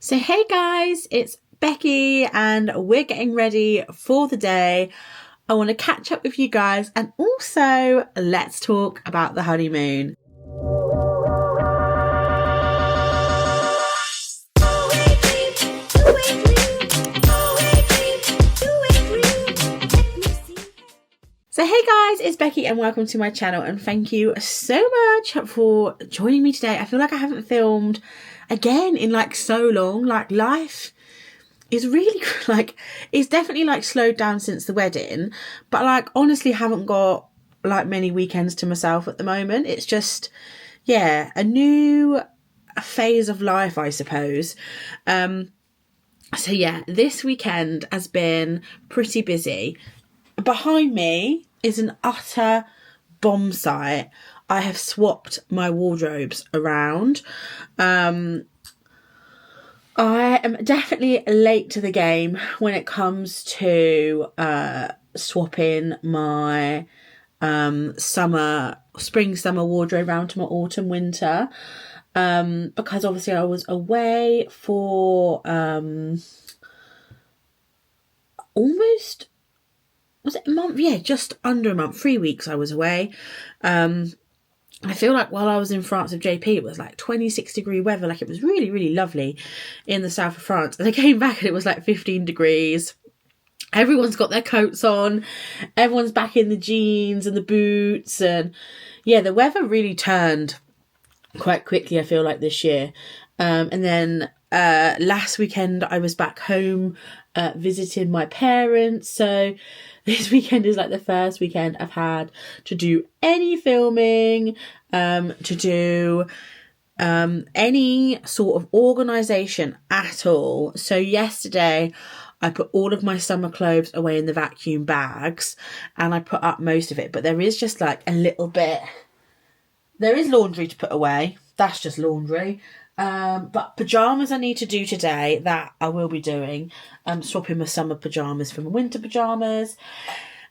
So hey guys, it's Becky and we're getting ready for the day. I want to catch up with you guys and also let's talk about the honeymoon. So hey guys, it's Becky and welcome to my channel and thank you so much for joining me today. I feel like I haven't filmed again in like so long. Like life is really it's definitely slowed down since the wedding, but honestly haven't got many weekends to myself at the moment. It's just, yeah, a new phase of life, I suppose. So yeah, this weekend has been pretty busy. Behind me is an utter bomb site. I have swapped my wardrobes around. I am definitely late to the game when it comes to swapping my spring summer wardrobe around to my autumn winter, because obviously I was away for almost, was it a month? Yeah, just under a month, 3 weeks I was away. I feel like while I was in France with JP, it was 26-degree weather. It was really, really lovely in the south of France. And I came back and it was 15 degrees. Everyone's got their coats on. Everyone's back in the jeans and the boots. And yeah, the weather really turned quite quickly, I feel like, this year. And then last weekend I was back home visiting my parents. So this weekend is the first weekend I've had to do any filming, to do any sort of organisation at all. So yesterday I put all of my summer clothes away in the vacuum bags and I put up most of it. But there is just a little bit, there is laundry to put away. That's just laundry. But pyjamas I need to do today, that I will be doing. Swapping my summer pyjamas for my winter pyjamas.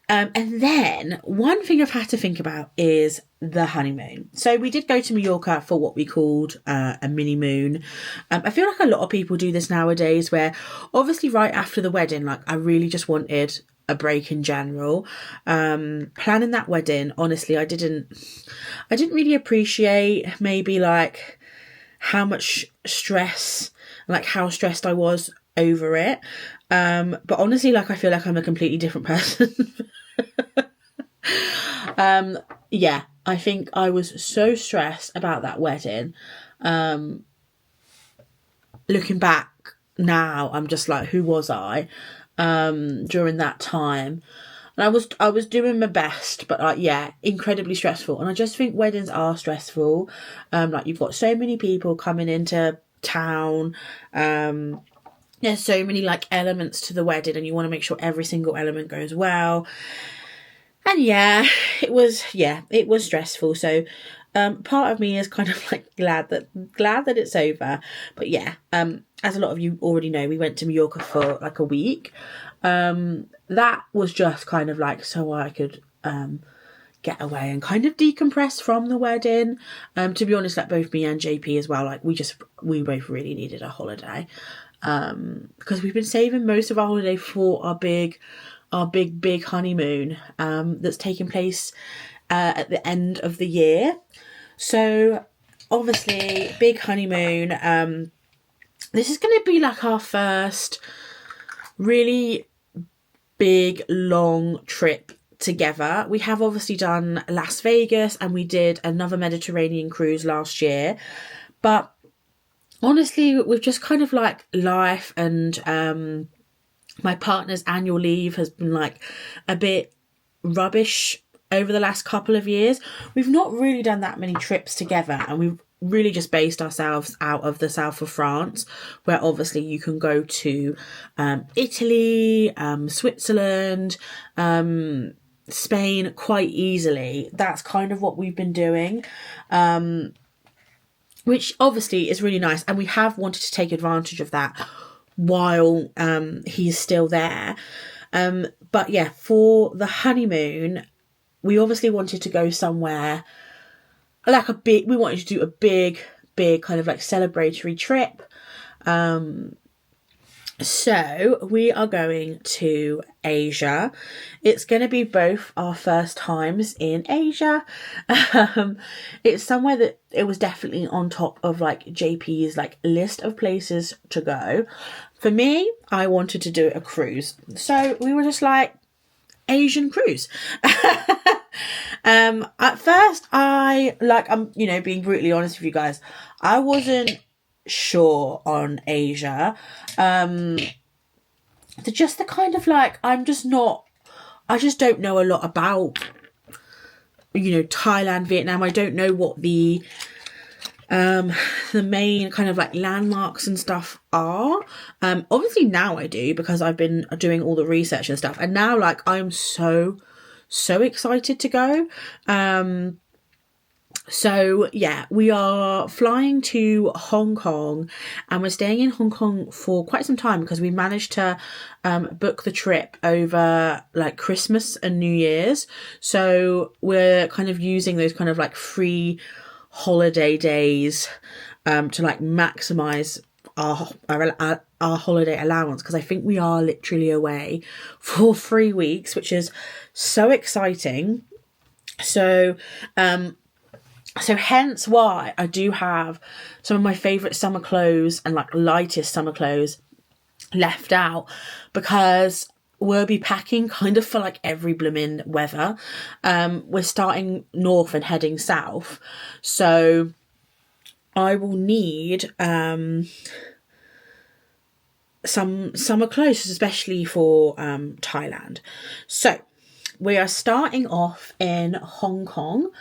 And then one thing I've had to think about is the honeymoon. So we did go to Mallorca for what we called a mini moon. I feel like a lot of people do this nowadays, where obviously right after the wedding, I really just wanted a break in general. Planning that wedding, honestly, I didn't really appreciate maybe how much stress, how stressed I was over it. But honestly, I feel like I'm a completely different person. Yeah, I think I was so stressed about that wedding. Looking back now, I'm just who was I during that time? And I was doing my best, but yeah, incredibly stressful. And I just think weddings are stressful. You've got so many people coming into town. There's so many elements to the wedding and you want to make sure every single element goes well. And yeah, it was stressful. So part of me is kind of glad that it's over. But yeah, as a lot of you already know, we went to Mallorca for a week. That was just kind of so I could get away and kind of decompress from the wedding. To be honest, both me and JP as well, we both really needed a holiday. Because we've been saving most of our holiday for our big honeymoon that's taking place at the end of the year. So obviously big honeymoon. This is going to be our first really big long trip together. We have obviously done Las Vegas and we did another Mediterranean cruise last year, but honestly, we've just kind of life and my partner's annual leave has been a bit rubbish over the last couple of years. We've not really done that many trips together and we've really just based ourselves out of the south of France, where obviously you can go to Italy, Switzerland, Spain quite easily. That's kind of what we've been doing. Which obviously is really nice. And we have wanted to take advantage of that while he's still there. But yeah, for the honeymoon, we obviously wanted to go somewhere we wanted to do a big kind of celebratory trip. So we are going to Asia. It's going to be both our first times in Asia. It's somewhere that it was definitely on top of like JP's like list of places to go. For me, I wanted to do a cruise. So we were just like, Asian cruise. At first I'm being brutally honest with you guys, I wasn't sure on Asia. Just the kind of like, I just don't know a lot about, Thailand, Vietnam. I don't know what the main kind of like landmarks and stuff are. Obviously now I do, because I've been doing all the research and stuff, and now like I'm so excited to go. So yeah, we are flying to Hong Kong, and we're staying in Hong Kong for quite some time because we managed to book the trip over like Christmas and New Year's. So we're kind of using those kind of like free holiday days to like maximize our holiday allowance, because I think we are literally away for 3 weeks, which is so exciting. So hence why I do have some of my favourite summer clothes and like lightest summer clothes left out, because we'll be packing kind of for like every blooming weather. We're starting north and heading south, so I will need some summer clothes, especially for Thailand. So we are starting off in Hong Kong.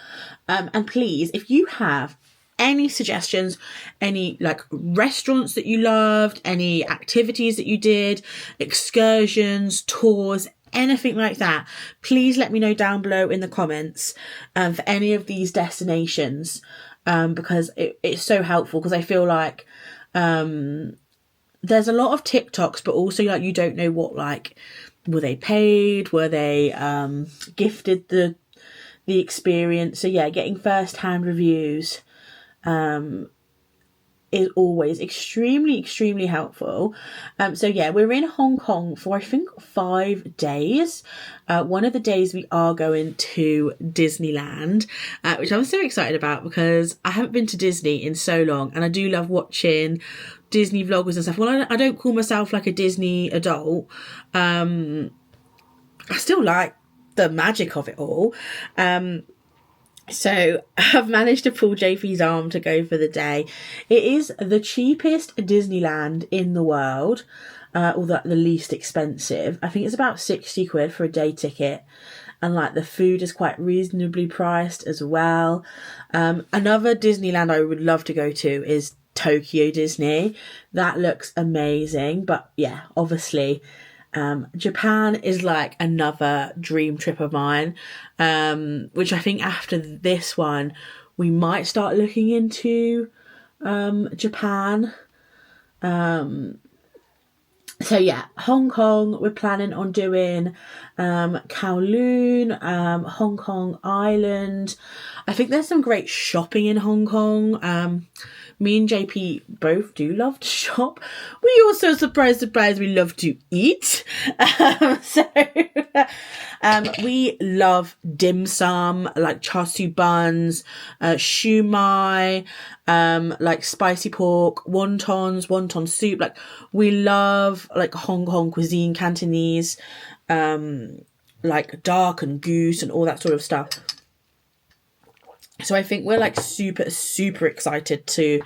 And please, if you have any suggestions, any like restaurants that you loved, any activities that you did, excursions, tours, anything like that, please let me know down below in the comments for any of these destinations, because it's so helpful, because I feel like there's a lot of TikToks, but also like you don't know what, like, were they paid, were they gifted the experience. So yeah, getting first-hand reviews is always extremely helpful. So yeah, we're in Hong Kong for I think 5 days. One of the days we are going to Disneyland, which I'm so excited about, because I haven't been to Disney in so long, and I do love watching Disney vloggers and stuff. Well, I don't call myself like a Disney adult. I still like the magic of it all. So I've managed to pull JP's arm to go for the day. It is the cheapest Disneyland in the world, or the least expensive. I think it's about 60 quid for a day ticket, and like the food is quite reasonably priced as well. Another Disneyland I would love to go to is Tokyo Disney. That looks amazing. But yeah, obviously Japan is like another dream trip of mine, which I think after this one we might start looking into Japan. So yeah, Hong Kong, we're planning on doing Kowloon, Hong Kong Island. I think there's some great shopping in Hong Kong. Me and JP both do love to shop. We also, surprise, we love to eat. We love dim sum, like char siu buns, shumai, like spicy pork, wonton soup. Like, we love like Hong Kong cuisine, Cantonese, like dark and goose and all that sort of stuff. So I think we're like super excited to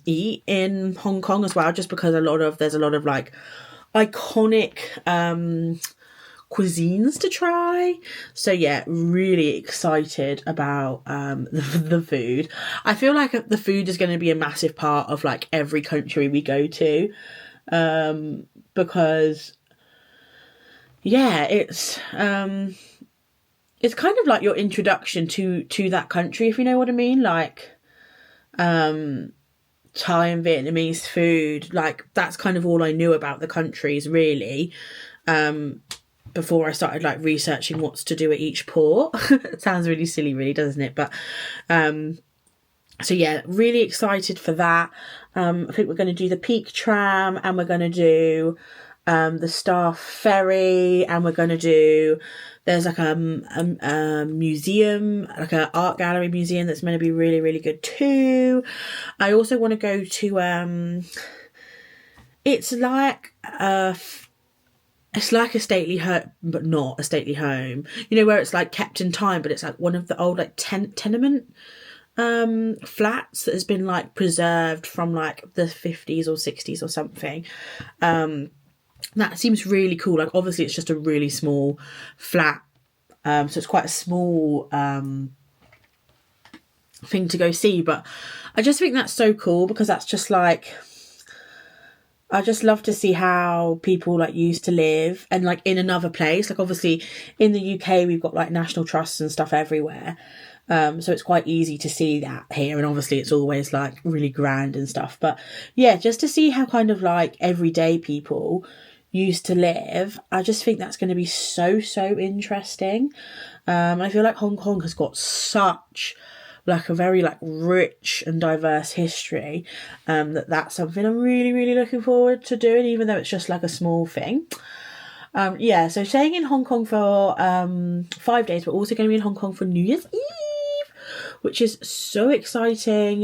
eat in Hong Kong as well, just because there's a lot of like iconic cuisines to try. So yeah, really excited about the food. I feel like the food is going to be a massive part of like every country we go to, because yeah, it's kind of like your introduction to that country, if you know what I mean. Like Thai and Vietnamese food, like that's kind of all I knew about the countries really, before I started like researching what's to do at each port. It sounds really silly really, doesn't it? But So yeah, really excited for that. I think we're going to do the Peak Tram, and we're going to do the Staff Ferry, and we're going to do, there's like a museum, like an art gallery museum that's going to be really, really good too. I also want to go to, it's like a stately home, but not a stately home. You know, where it's like kept in time, but it's like one of the old like tenement flats that has been like preserved from like the 50s or 60s or something. That seems really cool. Like obviously it's just a really small flat, so it's quite a small thing to go see, but I just think that's so cool, because that's just like, I just love to see how people like used to live, and like in another place. Like obviously in the UK we've got like national trusts and stuff everywhere, so it's quite easy to see that here, and obviously it's always like really grand and stuff. But yeah, just to see how kind of like everyday people used to live, I just think that's going to be so interesting. I feel like Hong Kong has got such like a very like rich and diverse history, that's something I'm really looking forward to doing, even though it's just like a small thing. Yeah, so staying in Hong Kong for 5 days. We're also going to be in Hong Kong for New Year's Eve, which is so exciting.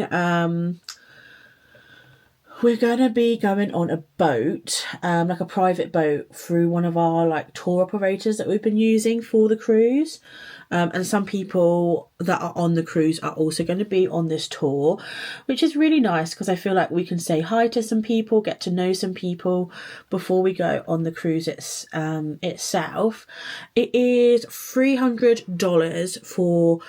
We're going to be going on a boat, like a private boat, through one of our like tour operators that we've been using for the cruise. And some people that are on the cruise are also going to be on this tour, which is really nice, because I feel like we can say hi to some people, get to know some people before we go on the cruise itself. It is $300 for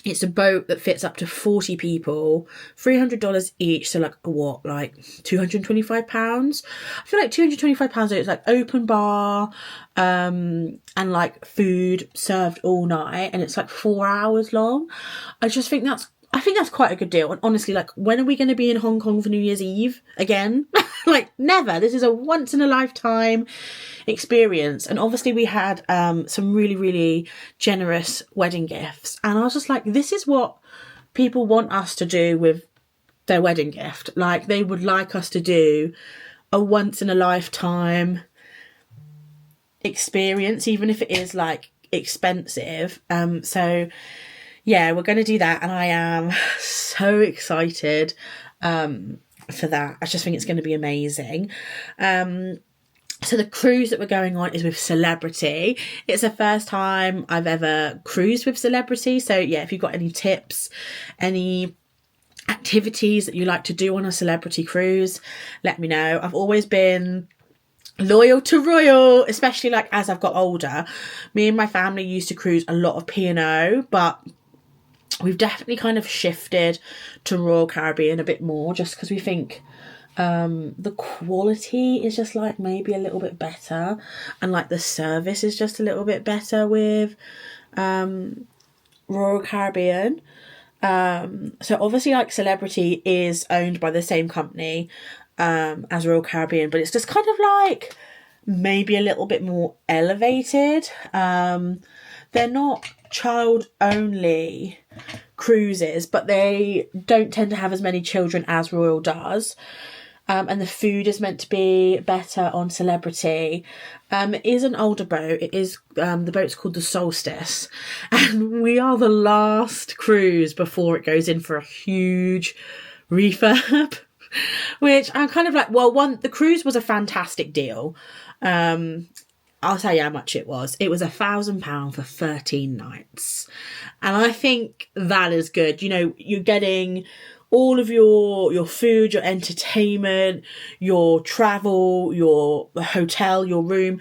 it's a boat that fits up to 40 people, $300 each. So like what, like £225? I feel like £225, it's like open bar, and like food served all night, and it's like 4 hours long. I think that's quite a good deal. And honestly, like, when are we going to be in Hong Kong for New Year's Eve again? Like, never. This is a once in a lifetime experience. And obviously we had some really generous wedding gifts, and I was just like, this is what people want us to do with their wedding gift. Like, they would like us to do a once in a lifetime experience, even if it is like expensive. So yeah, we're going to do that, and I am so excited for that. I just think it's going to be amazing. So the cruise that we're going on is with Celebrity. It's the first time I've ever cruised with Celebrity. So yeah, if you've got any tips, any activities that you like to do on a Celebrity cruise, let me know. I've always been loyal to Royal, especially like as I've got older. Me and my family used to cruise a lot of P&O, but we've definitely kind of shifted to Royal Caribbean a bit more, just because we think the quality is just like maybe a little bit better, and like the service is just a little bit better with Royal Caribbean. So obviously like Celebrity is owned by the same company as Royal Caribbean, but it's just kind of like maybe a little bit more elevated. They're not child only cruises, but they don't tend to have as many children as Royal does. And the food is meant to be better on Celebrity. It is an older boat. It is the boat's called the Solstice, and we are the last cruise before it goes in for a huge refurb. Which I'm kind of like, well, the cruise was a fantastic deal. I'll tell you how much it was. It was £1,000 for 13 nights. And I think that is good. You know, you're getting all of your food, your entertainment, your travel, your hotel, your room,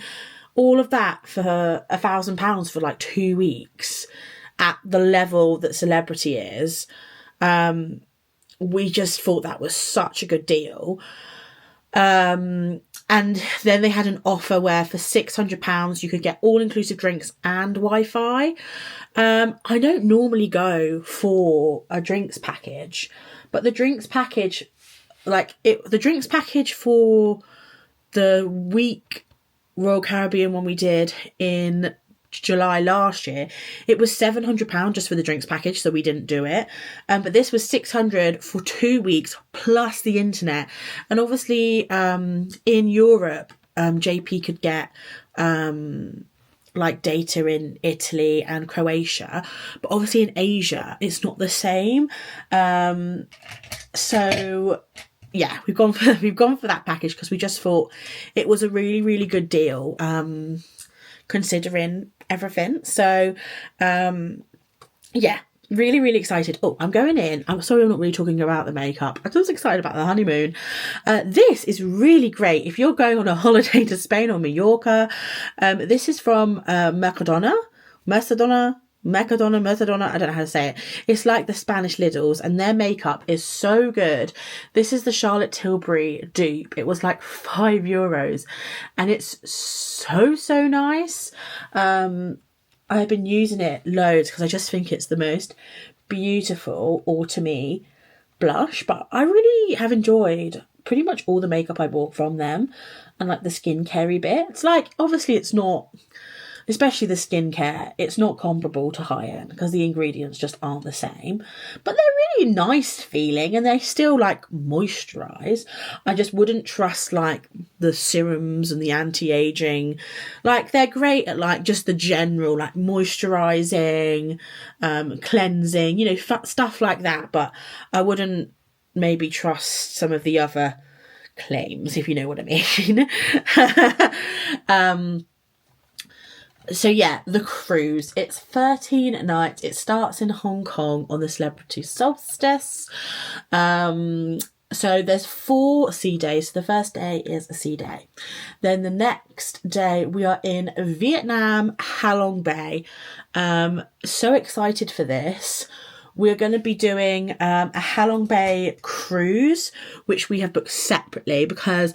all of that for £1,000 for like 2 weeks at the level that Celebrity is. We just thought that was such a good deal. And then they had an offer where for £600 you could get all-inclusive drinks and Wi-Fi. I don't normally go for a drinks package, but the drinks package, the drinks package for the week Royal Caribbean one we did in July last year, it was £700 just for the drinks package, so we didn't do it. But this was £600 for 2 weeks plus the internet. And obviously, in Europe, JP could get like data in Italy and Croatia, but obviously in Asia it's not the same. So yeah, we've gone for that package because we just thought it was a really, really good deal, considering everything. So yeah, really, really excited. Oh, I'm going in. I'm sorry I'm not really talking about the makeup. I'm just excited about the honeymoon. This is really great if you're going on a holiday to Spain or Mallorca. This is from Mercadona. I don't know how to say it. It's like the Spanish Lidl's, and their makeup is so good. This is the Charlotte Tilbury dupe. It was like €5, and it's so nice. I've been using it loads because I just think it's the most beautiful autumny blush, but I really have enjoyed pretty much all the makeup I bought from them, and like the skincare bits. Like, obviously it's not, especially the skincare, it's not comparable to high-end because the ingredients just aren't the same. But they're really nice feeling and they still like moisturise. I just wouldn't trust like the serums and the anti-aging. Like, they're great at like just the general like moisturising, cleansing, you know, stuff like that. But I wouldn't maybe trust some of the other claims, if you know what I mean. So yeah, the cruise, it's 13 nights. It starts in Hong Kong on the celebrity solstice. So there's 4 sea days. So the first day is a sea day. Then the next day we are in Vietnam, Halong Bay. So excited for this. We're going to be doing a Halong Bay cruise, which we have booked separately because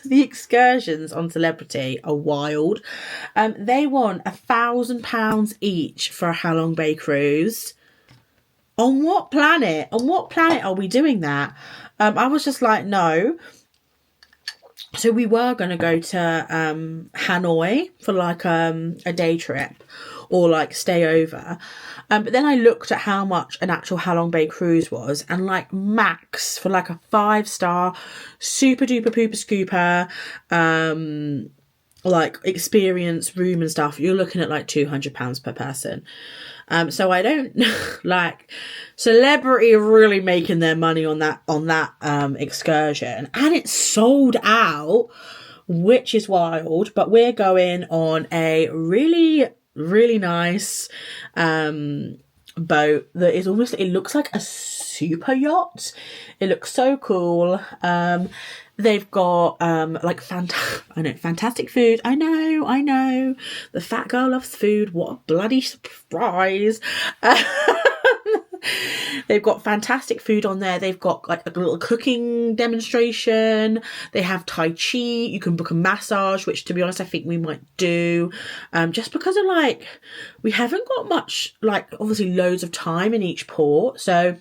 the excursions on Celebrity are wild. They want £1,000 each for a Halong Bay cruise. On what planet? On what planet are we doing that? I was just like, no. So we were going to go to Hanoi for like a day trip or like stay over. But then I looked at how much an actual Halong Bay cruise was, and like max for like a 5-star super duper pooper scooper like experience room and stuff, you're looking at like £200 per person. So I don't like, Celebrity are really making their money on that excursion, and it's sold out, which is wild. But we're going on a really, really nice boat that is almost, it looks like a super yacht. It looks so cool. They've got like fantastic food. I know. The fat girl loves food. What a bloody surprise. They've got fantastic food on there. They've got like a little cooking demonstration. They have Tai Chi. You can book a massage, which to be honest, I think we might do. Just because of like, we haven't got much, like obviously loads of time in each port. So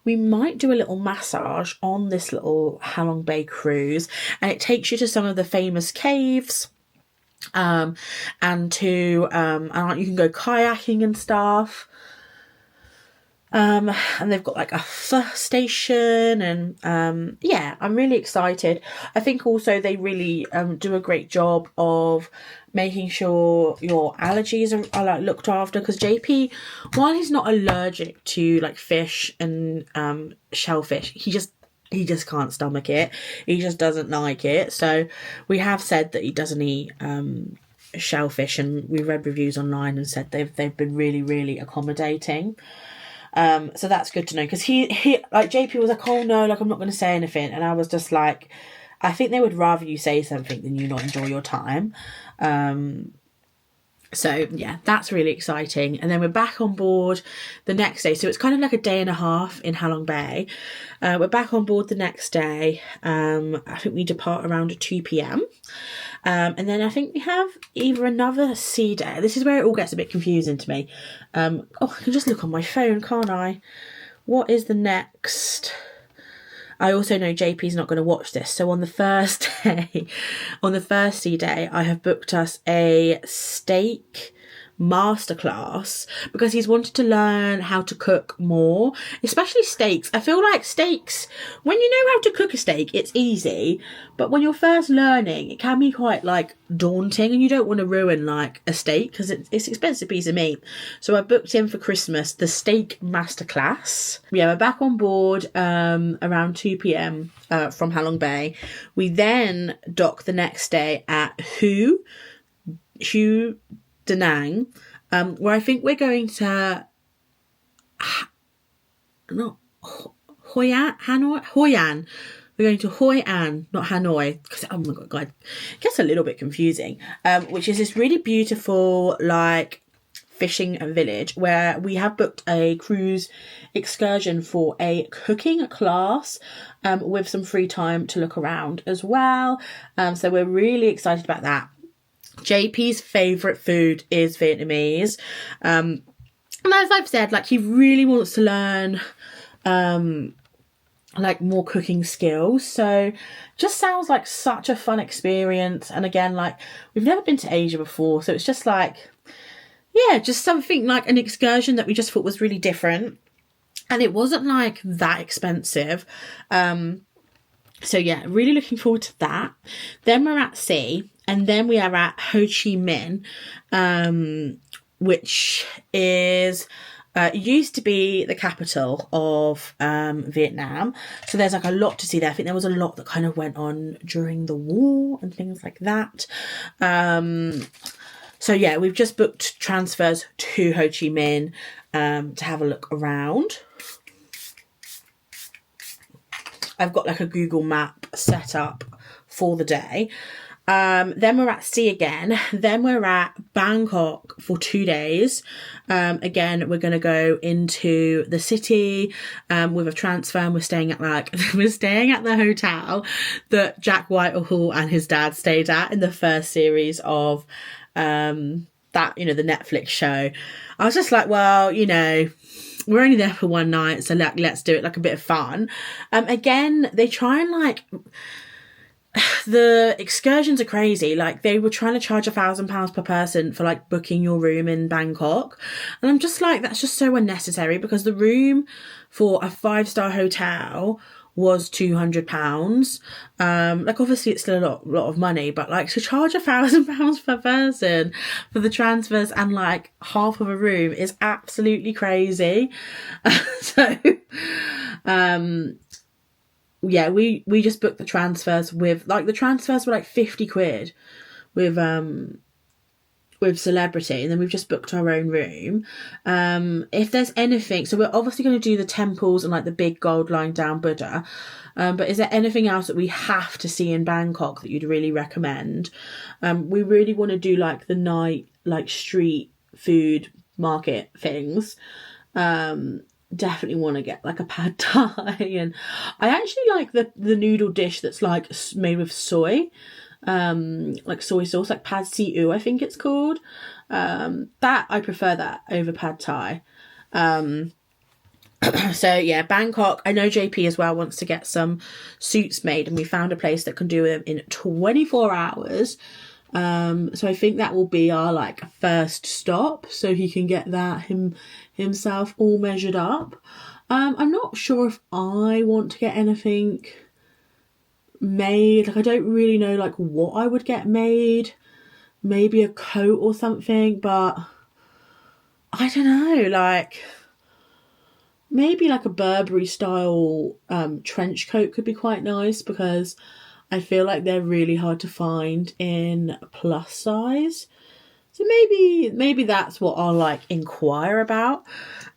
we might do a little massage on this little Halong Bay cruise. And it takes you to some of the famous caves. And to, and you can go kayaking and stuff. And they've got like a pho station, and yeah, I'm really excited. I think also they really do a great job of making sure your allergies are like looked after, because JP, while he's not allergic to like fish and shellfish, he just can't stomach it. He just doesn't like it. So we have said that he doesn't eat shellfish, and we read reviews online and said they've been really, really accommodating. So that's good to know, because he like JP was like, oh no, like I'm not going to say anything, and I was just like, I think they would rather you say something than you not enjoy your time. So yeah, that's really exciting. And then we're back on board the next day, so it's kind of like a day and a half in Halong Bay. We're back on board the next day. I think we depart around 2 p.m. And then I think we have either another sea day. This is where it all gets a bit confusing to me. I can just look on my phone, can't I? What is the next? I also know JP's not going to watch this. So on the first day, on the first day, I have booked us a steak masterclass because he's wanted to learn how to cook more, especially steaks. I feel like steaks, when you know how to cook a steak, it's easy, but when you're first learning, it can be quite like daunting, and you don't want to ruin like a steak because it's an expensive piece of meat. So I booked in for Christmas the steak masterclass. Yeah, we're back on board around 2 p.m. From Halong Bay. We then dock the next day at Hue Da Nang, where I think we're going to Hoi An. We're going to Hoi An, not Hanoi, because oh my god, it gets a little bit confusing. Which is this really beautiful like fishing village where we have booked a cruise excursion for a cooking class, with some free time to look around as well. So we're really excited about that. JP's favourite food is Vietnamese. And as I've said, like he really wants to learn like more cooking skills. So just sounds like such a fun experience. And again, like we've never been to Asia before. So it's just like, yeah, just something like an excursion that we just thought was really different. And it wasn't like that expensive. So yeah, really looking forward to that. Then we're at sea. And then we are at Ho Chi Minh, which is used to be the capital of Vietnam. So there's like a lot to see there. I think there was a lot that kind of went on during the war and things like that. So yeah, we've just booked transfers to Ho Chi Minh to have a look around. I've got like a Google map set up for the day. Then we're at sea again. Then we're at Bangkok for 2 days. Again, we're going to go into the city with a transfer, and we're staying at the hotel that Jack Whitehall and his dad stayed at in the first series of that, you know, the Netflix show. I was just like, well, you know, we're only there for one night, so let's do it like a bit of fun. Again, they try and like, the excursions are crazy. Like they were trying to charge £1,000 per person for like booking your room in Bangkok, and I'm just like, that's just so unnecessary, because the room for a 5-star hotel was £200. Like obviously it's still a lot of money, but like to charge £1,000 per person for the transfers and like half of a room is absolutely crazy. So yeah, we just booked the transfers with like, the transfers were like 50 quid with Celebrity, and then we've just booked our own room. If there's anything, so we're obviously going to do the temples and like the big gold lying down Buddha, but is there anything else that we have to see in Bangkok that you'd really recommend? We really want to do like the night, like street food market things. Definitely want to get like a pad thai, and I actually like the noodle dish that's like made with soy, like soy sauce, like pad see ew I think it's called. That I prefer that over pad thai. So yeah, Bangkok. I know JP as well wants to get some suits made, and we found a place that can do them in 24 hours. So I think that will be our like first stop, so he can get that himself all measured up. I'm not sure if I want to get anything made. Like I don't really know like what I would get made. Maybe a coat or something, but I don't know, like maybe like a Burberry style trench coat could be quite nice, because I feel like they're really hard to find in plus size. So maybe that's what I'll like inquire about.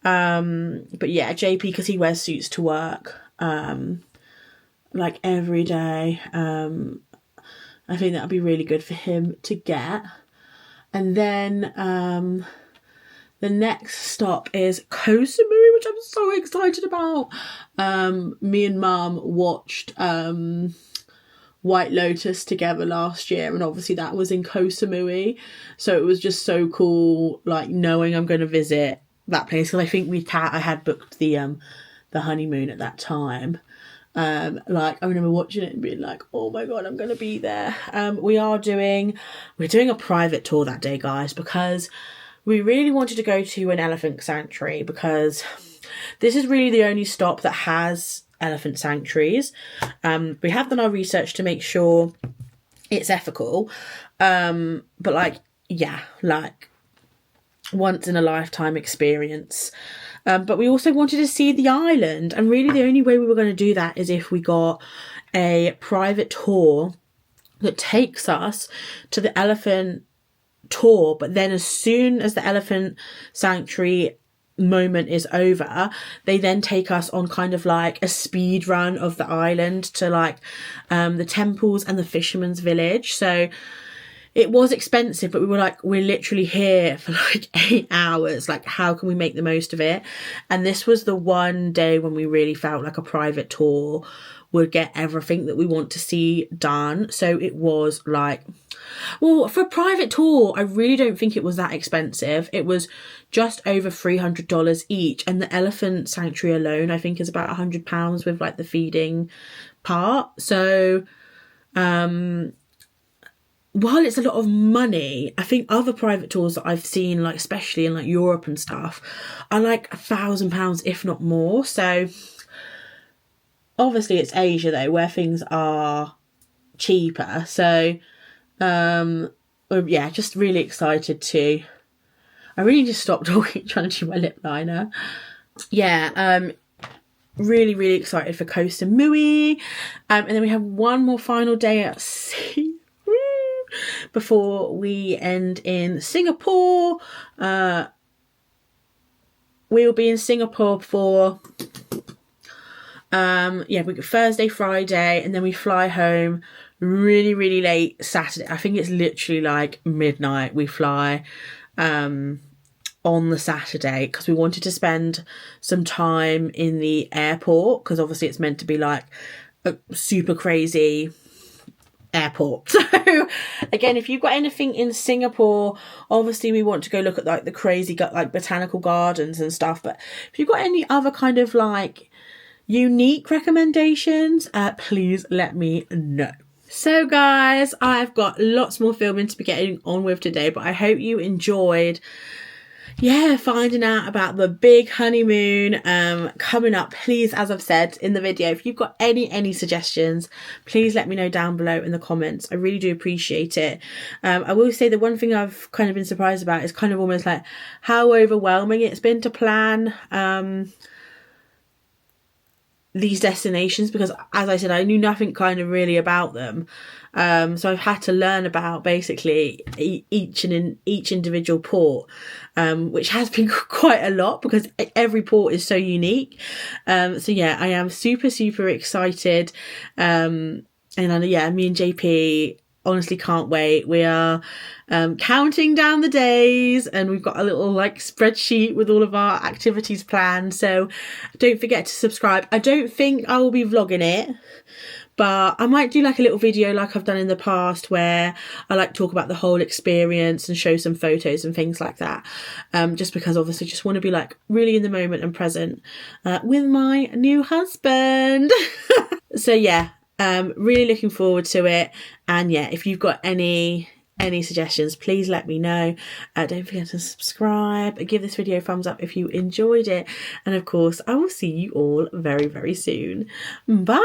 But yeah, JP, because he wears suits to work like every day. I think that'd be really good for him to get. And then the next stop is Koh Samui, which I'm so excited about. Me and Mum watched White Lotus together last year, and obviously that was in Koh Samui, so it was just so cool like knowing I'm going to visit that place, because I think I had booked the honeymoon at that time. Like, I remember watching it and being like, oh my god, I'm gonna be there. We're doing a private tour that day, guys, because we really wanted to go to an elephant sanctuary, because this is really the only stop that has elephant sanctuaries. We have done our research to make sure it's ethical, but like, yeah, like once in a lifetime experience. But we also wanted to see the island, and really the only way we were going to do that is if we got a private tour that takes us to the elephant tour, but then as soon as the elephant sanctuary moment is over, they then take us on kind of like a speed run of the island to like the temples and the fisherman's village. So it was expensive, but we were like, we're literally here for like 8 hours. Like, how can we make the most of it? And this was the one day when we really felt like a private tour would get everything that we want to see done. So it was like, well, for a private tour, I really don't think it was that expensive. It was just over $300 each. And the elephant sanctuary alone, I think, is about £100 with like the feeding part. So, while it's a lot of money, I think other private tours that I've seen, like especially in like Europe and stuff, are like £1,000, if not more. So obviously it's Asia though, where things are cheaper. So yeah, just really excited to. I really just stopped talking, trying to do my lip liner. Yeah, really, really excited for Koh Samui. And then we have one more final day at sea before we end in Singapore. We'll be in Singapore for we go Thursday, Friday, and then we fly home really, really late Saturday. I think it's literally like midnight we fly on the Saturday, because we wanted to spend some time in the airport, because obviously it's meant to be like a super crazy airport. So again, if you've got anything in Singapore, obviously we want to go look at like the crazy like botanical gardens and stuff, but if you've got any other kind of like unique recommendations, please let me know. So guys, I've got lots more filming to be getting on with today, but I hope you enjoyed finding out about the big honeymoon coming up. Please, as I've said in the video, if you've got any suggestions, please let me know down below in the comments. I really do appreciate it. I will say the one thing I've kind of been surprised about is kind of almost like how overwhelming it's been to plan these destinations, because as I said, I knew nothing kind of really about them. So I've had to learn about basically each individual port, which has been quite a lot because every port is so unique. So yeah, I am super excited. And yeah, me and JP honestly can't wait. We are counting down the days, and we've got a little like spreadsheet with all of our activities planned. So don't forget to subscribe. I don't think I will be vlogging it, but I might do like a little video like I've done in the past, where I like talk about the whole experience and show some photos and things like that. Just because obviously just want to be like really in the moment and present with my new husband. So yeah, really looking forward to it. And yeah, if you've got any suggestions, please let me know. Don't forget to subscribe, give this video a thumbs up if you enjoyed it, and of course I will see you all very soon. Bye.